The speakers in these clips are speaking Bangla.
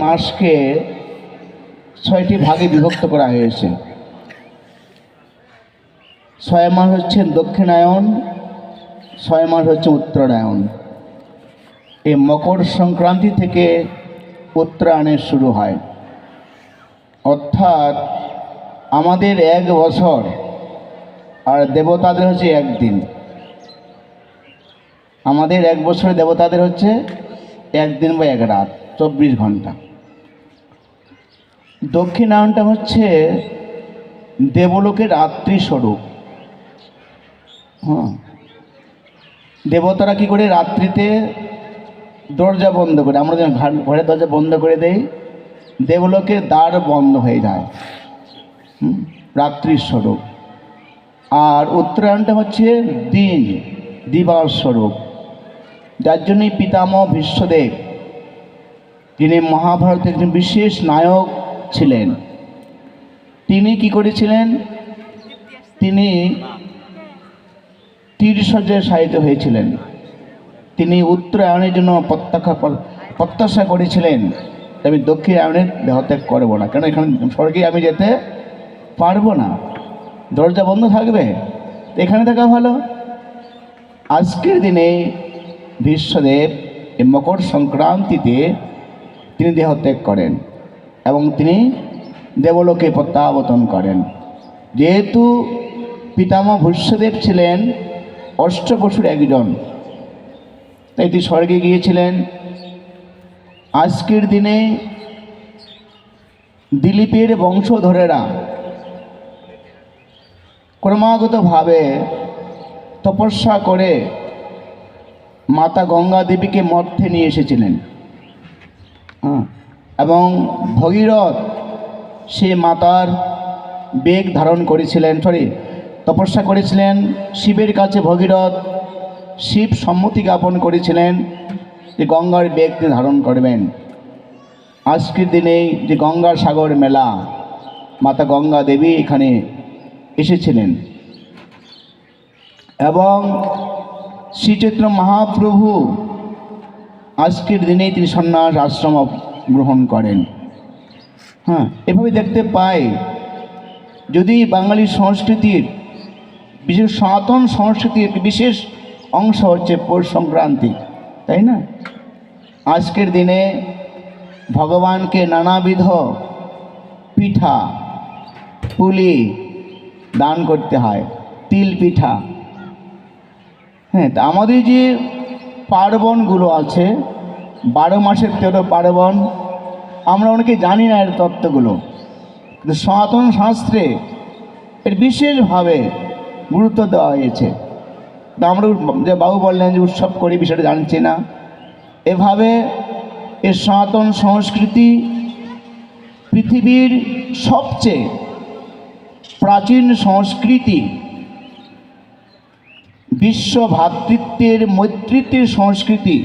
মাসকে ৬টি ভাগে বিভক্ত করা হয়েছে। ৬ মাস হচ্ছে দক্ষিণায়ন, ৬ মাস হচ্ছে উত্তরায়ণ। এই মকর সংক্রান্তি থেকে উত্তরায়ণের শুরু হয়, অর্থাৎ আমাদের ১ বছর আর দেবতাদের হচ্ছে ১ দিন। আমাদের ১ বছরে দেবতাদের হচ্ছে ১ দিন বা ১ রাত, ২৪ ঘন্টা। দক্ষিণায়নটা হচ্ছে দেবলোকের রাত্রি স্বরূপ। দেবতারা কি করে রাত্রিতে দরজা বন্ধ করে, আমরা যখন ঘরের দরজা বন্ধ করে দেই, দেবলোকের দ্বার বন্ধ হয়ে যায়, রাত্রির স্বরূপ। আর উত্তরায়ণটা হচ্ছে দিন, দিবার স্বরূপ। যার জন্যই পিতামহ ভীষ্মদেব, যিনি মহাভারতের একজন বিশেষ নায়ক ছিলেন, তিনি কি করেছিলেন, তিনি তীরসজ্জায় শায়িত হয়েছিলেন। তিনি উত্তরায়ণের জন্য প্রত্যাশা করেছিলেন, আমি দক্ষিণায়নের দেহত্যাগ করবো না, কেন এখানে স্বর্গে আমি যেতে পারবো না, দরজা বন্ধ থাকবে, এখানে থাকা ভালো। আজকের দিনে ভীষ্মদেব এই মকর সংক্রান্তিতে তিনি দেহত্যাগ করেন এবং তিনি দেবলোকে প্রত্যাবর্তন করেন। যেহেতু পিতামহ ভীষ্মদেব ছিলেন অষ্টবসুর একজন, তাই তিনি স্বর্গে গিয়েছিলেন। আজকের দিনে দিলীপের বংশধরেরা ক্রমাগতভাবে তপস্যা করে মাতা গঙ্গা দেবীকে মর্তে নিয়ে এসেছিলেন, এবং ভগীরথ সে মাতার বেগ ধারণ করেছিলেন, তপস্যা করেছিলেন শিবের কাছে। ভগীরথ শিব সম্মতি জ্ঞাপন করেছিলেন যে গঙ্গার বেগ ধারণ করবেন। আজকের দিনে যে গঙ্গার সাগর মেলা, মাতা গঙ্গা দেবী এখানে এসেছিলেন এবং শ্রীচৈতন্য মহাপ্রভু আজকের দিনেই তিনি সন্ন্যাস আশ্রম গ্রহণ করেন। এভাবে দেখতে পাই, যদি বাঙালি সংস্কৃতির, বিশেষ সনাতন সংস্কৃতির একটি বিশেষ অংশ হচ্ছে পৌষ সংক্রান্তি, তাই না? আজকের দিনে ভগবানকে নানাবিধ পিঠা পুলি দান করতে হয়, তিল পিঠা। তা আমাদের যে পার্বণগুলো আছে, 12 মাসের 13 পার্বণ, আমরা অনেকে জানি না এর তত্ত্বগুলো, কিন্তু সনাতন শাস্ত্রে এর বিশেষভাবে গুরুত্ব দেওয়া হয়েছে। তা আমরা যে বাবু বললেন যে উৎসব করি, বিষয়টা জানছি না। এভাবে এর সনাতন সংস্কৃতি পৃথিবীর সবচেয়ে প্রাচীন সংস্কৃতি, বিশ্ব ভ্রাতৃত্বের মৈত্রীত্বের সংস্কৃতি।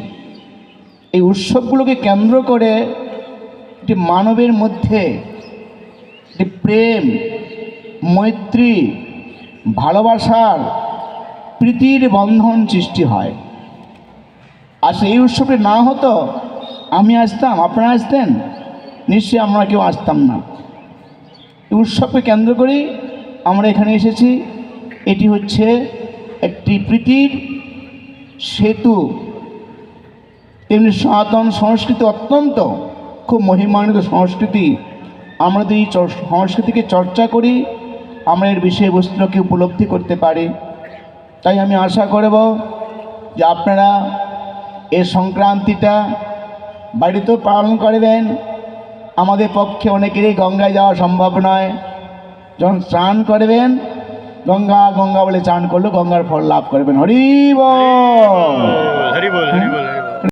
এই উৎসবগুলোকে কেন্দ্র করে একটি মানবের মধ্যে একটি প্রেম, মৈত্রী, ভালোবাসার, প্রীতির বন্ধন সৃষ্টি হয়। আর এই উৎসবটি না হতো, আমি আসতাম, আপনারা আসতেন, নিশ্চয়ই আমরা কেউ আসতাম না। এই উৎসবকে কেন্দ্র করেই আমরা এখানে এসেছি। এটি হচ্ছে একটি প্রীতির সেতু। তেমনি সনাতন সংস্কৃতি অত্যন্ত খুব মহিমান্বিত সংস্কৃতি। আমরা যদি এই সংস্কৃতিকে চর্চা করি, আমরা এর বিষয়বস্তুকে উপলব্ধি করতে পারি। তাই আমি আশা করব যে আপনারা এই সংক্রান্তিটা বাড়িতেও পালন করবেন। আমাদের পক্ষে অনেকেরই গঙ্গায় যাওয়া সম্ভব নয়, যখন স্নান করবেন গঙ্গা গঙ্গা বলে চান করলে গঙ্গার ফল লাভ করবেন। হরি বল, হরি বল, হরি বল।